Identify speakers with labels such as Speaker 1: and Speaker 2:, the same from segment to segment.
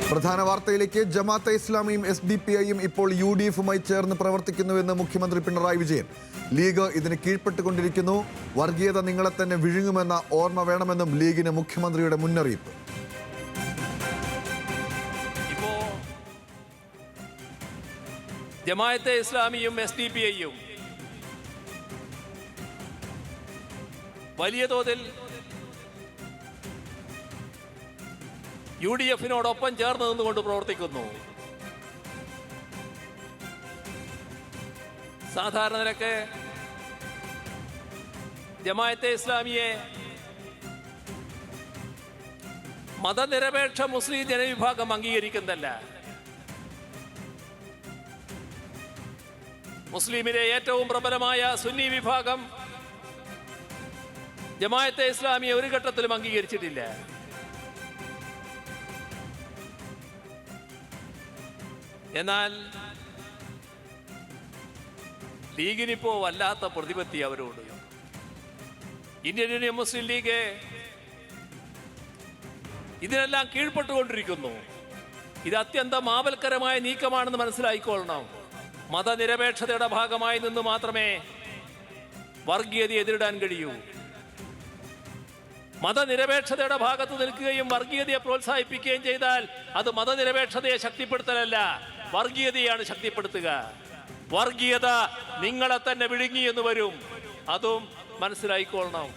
Speaker 1: പ്രധാന വാർത്തയിലേക്ക്. ജമാഅത്തെ ഇസ്ലാമിയും SDPIയും ഇപ്പോൾ UDFുമായി ചേർന്ന് പ്രവർത്തിക്കുന്നുവെന്ന് മുഖ്യമന്ത്രി പിണറായി വിജയൻ. ലീഗ് ഇതിന് കീഴ്പ്പെട്ടുകൊണ്ടിരിക്കുന്നു. വർഗീയത നിങ്ങളെ തന്നെ വിഴുങ്ങുമെന്ന ഓർമ്മ വേണമെന്നും ലീഗിന് മുഖ്യമന്ത്രിയുടെ മുന്നറിയിപ്പ്.
Speaker 2: ജമാഅത്തെ ഇസ്ലാമിയും SDPIയും വലിയ തോതിൽ UDFിനോടൊപ്പം ചേർന്ന് നിന്നുകൊണ്ട് പ്രവർത്തിക്കുന്നു. സാധാരണ നിലക്ക് ജമാഅത്തെ ഇസ്ലാമിയെ മതനിരപേക്ഷ മുസ്ലിം ജനവിഭാഗം അംഗീകരിക്കുന്നതല്ല. മുസ്ലിമിലെ ഏറ്റവും പ്രബലമായ സുന്നി വിഭാഗം ജമാഅത്തെ ഇസ്ലാമിയെ ഒരു ഘട്ടത്തിലും അംഗീകരിച്ചിട്ടില്ല. എന്നാൽ ലീഗിനിപ്പോ വല്ലാത്ത പ്രതിപത്തി അവരോട്. ഇന്ത്യൻ യൂണിയൻ മുസ്ലിം ലീഗ് ഇതിനെല്ലാം കീഴ്പ്പെട്ടുകൊണ്ടിരിക്കുന്നു. ഇത് അത്യന്തം ആപൽക്കരമായ നീക്കമാണെന്ന് മനസ്സിലായിക്കൊള്ളണം. മതനിരപേക്ഷതയുടെ ഭാഗമായി നിന്ന് മാത്രമേ വർഗീയത എതിരിടാൻ കഴിയൂ. മതനിരപേക്ഷതയുടെ ഭാഗത്ത് നിൽക്കുകയും വർഗീയതയെ പ്രോത്സാഹിപ്പിക്കുകയും ചെയ്താൽ അത് മതനിരപേക്ഷതയെ ശക്തിപ്പെടുത്തലല്ല, വർഗീയതയാണ് ശക്തിപ്പെടുത്തുക. വർഗീയത നിങ്ങളെ തന്നെ വിഴുങ്ങി എന്ന് വരും. അതും മനസ്സിലായിക്കൊള്ളണം.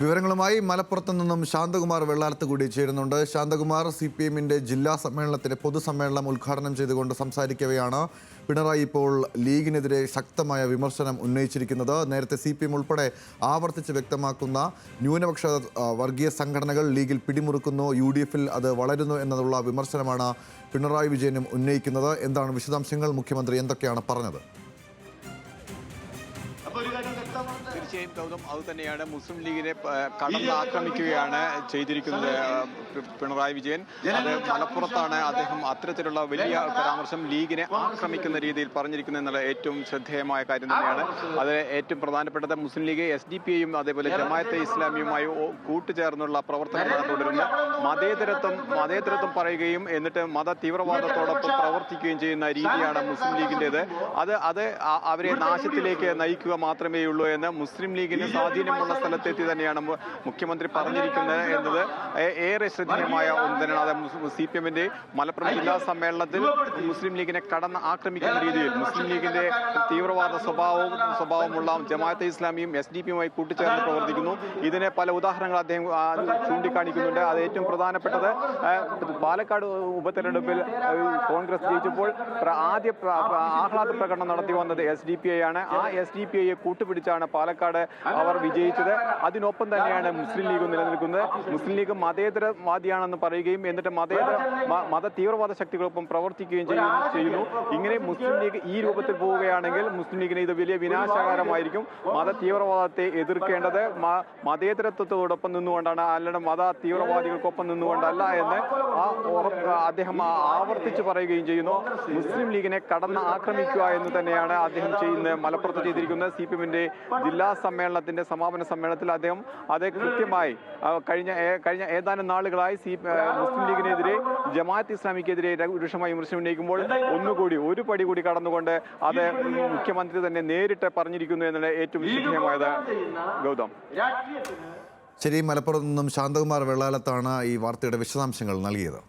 Speaker 1: വിവരങ്ങളുമായി മലപ്പുറത്ത് നിന്നും ശാന്തകുമാർ വെള്ളാലത്ത് കൂടി ചേരുന്നുണ്ട്. ശാന്തകുമാർ, CPMന്റെ ജില്ലാ സമ്മേളനത്തിന്റെ പൊതുസമ്മേളനം ഉദ്ഘാടനം ചെയ്തുകൊണ്ട് സംസാരിക്കവെയാണ് പിണറായി ഇപ്പോൾ ലീഗിനെതിരെ ശക്തമായ വിമർശനം ഉന്നയിച്ചിരിക്കുന്നത്. നേരത്തെ CPM ഉൾപ്പെടെ ആവർത്തിച്ച് വ്യക്തമാക്കുന്ന ന്യൂനപക്ഷ വർഗീയ സംഘടനകൾ ലീഗിൽ പിടിമുറുക്കുന്നു, UDFിൽ അത് വളരുന്നു എന്നുള്ള വിമർശനമാണ് പിണറായി വിജയനും ഉന്നയിക്കുന്നത്. എന്താണ് വിശദാംശങ്ങൾ? മുഖ്യമന്ത്രി എന്തൊക്കെയാണ് പറഞ്ഞത്?
Speaker 3: തീർച്ചയായും ഗൗതം, അതുതന്നെയാണ്. മുസ്ലിം ലീഗിനെ കടന്നാക്രമിക്കുകയാണ് ചെയ്തിരിക്കുന്നത് പിണറായി വിജയൻ. അത് മലപ്പുറത്താണ് അദ്ദേഹം അത്തരത്തിലുള്ള വലിയ പരാമർശം ലീഗിനെ ആക്രമിക്കുന്ന രീതിയിൽ പറഞ്ഞിരിക്കുന്നത് എന്നുള്ള ഏറ്റവും ശ്രദ്ധേയമായ കാര്യം തന്നെയാണ്. അത് ഏറ്റവും പ്രധാനപ്പെട്ടത് മുസ്ലിം ലീഗ് SDPIയും അതേപോലെ ജമാഅത്തെ ഇസ്ലാമിയുമായി കൂട്ടുചേർന്നുള്ള പ്രവർത്തനമാണ് തുടരുന്നത്. മതേതരത്വം പറയുകയും എന്നിട്ട് മത തീവ്രവാദത്തോടൊപ്പം പ്രവർത്തിക്കുകയും ചെയ്യുന്ന രീതിയാണ് മുസ്ലിം ലീഗിൻ്റെത്. അത് അവരെ നാശത്തിലേക്ക് നയിക്കുക മാത്രമേ ഉള്ളൂ എന്ന് മുസ്ലിം ലീഗിന് സ്വാധീനമുള്ള സ്ഥലത്തെത്തി തന്നെയാണ് മുഖ്യമന്ത്രി പറഞ്ഞിരിക്കുന്നത് എന്നത് ഏറെ ശ്രദ്ധേയമായ ഒന്ന് തന്നെയാണ്. അത് CPMന്റെ മലപ്പുറം ജില്ലാ സമ്മേളനത്തിൽ മുസ്ലിം ലീഗിനെ കടന്ന് ആക്രമിക്കുന്ന രീതിയിൽ മുസ്ലിം ലീഗിന്റെ തീവ്രവാദ സ്വഭാവമുള്ള ജമാഅത്തെ ഇസ്ലാമിയും SDPയുമായി കൂട്ടിച്ചേർന്ന് പ്രവർത്തിക്കുന്നു. ഇതിന് പല ഉദാഹരണങ്ങൾ അദ്ദേഹം ചൂണ്ടിക്കാണിക്കുന്നുണ്ട്. അത് ഏറ്റവും പ്രധാനപ്പെട്ടത് പാലക്കാട് ഉപതെരഞ്ഞെടുപ്പിൽ കോൺഗ്രസ് ജയിച്ചപ്പോൾ ആദ്യ ആഹ്ലാദ പ്രകടനം നടത്തി വന്നത് SDPI ആണ്. ആ SDPIയെ കൂട്ടുപിടിച്ചാണ് പാലക്കാട് അവർ വിജയിച്ചത്. അതിനൊപ്പം തന്നെയാണ് മുസ്ലിം ലീഗ് നിലനിൽക്കുന്നത്. മുസ്ലിം ലീഗ് മതേതരവാദിയാണെന്ന് പറയുകയും എന്നിട്ട് മത തീവ്രവാദ ശക്തികളൊപ്പം പ്രവർത്തിക്കുകയും ചെയ്യുന്നു. ഇങ്ങനെ മുസ്ലിം ലീഗ് ഈ രൂപത്തിൽ പോവുകയാണെങ്കിൽ മുസ്ലിം ലീഗിന് ഇത് വലിയ വിനാശകരമായിരിക്കും. മത തീവ്രവാദത്തെ എതിർക്കേണ്ടത് മതേതരത്വത്തോടൊപ്പം നിന്നുകൊണ്ടാണ്, അല്ലാണ്ട് മത തീവ്രവാദികൾക്കൊപ്പം നിന്നുകൊണ്ടല്ല എന്ന് അദ്ദേഹം ആവർത്തിച്ച് പറയുകയും ചെയ്യുന്നു. മുസ്ലിം ലീഗിനെ കടന്ന് ആക്രമിക്കുക എന്ന് തന്നെയാണ് അദ്ദേഹം മലപ്പുറത്ത് ചെയ്തിരിക്കുന്നത്. CPMന്റെ ജില്ലാ സമ്മേളനത്തിന്റെ സമാപന സമ്മേളനത്തിൽ അദ്ദേഹം അത് കൃത്യമായി കഴിഞ്ഞ ഏതാനും നാളുകളായി മുസ്ലിം ലീഗിനെതിരെ ജമാഅത്ത് ഇസ്ലാമിക്കെതിരെ രൂക്ഷമായി വിമർശനം ഉന്നയിക്കുമ്പോൾ ഒന്നുകൂടി ഒരു പടി കൂടി കടന്നുകൊണ്ട് അത് മുഖ്യമന്ത്രി തന്നെ നേരിട്ട് പറഞ്ഞിരിക്കുന്നു എന്നുള്ള ഏറ്റവും വിശദീയമായത്. ഗൗതം,
Speaker 1: ശരി. മലപ്പുറത്ത് നിന്നും ശാന്തകുമാർ വെള്ളാലത്താണ് ഈ വാർത്തയുടെ വിശദാംശങ്ങൾ നൽകിയത്.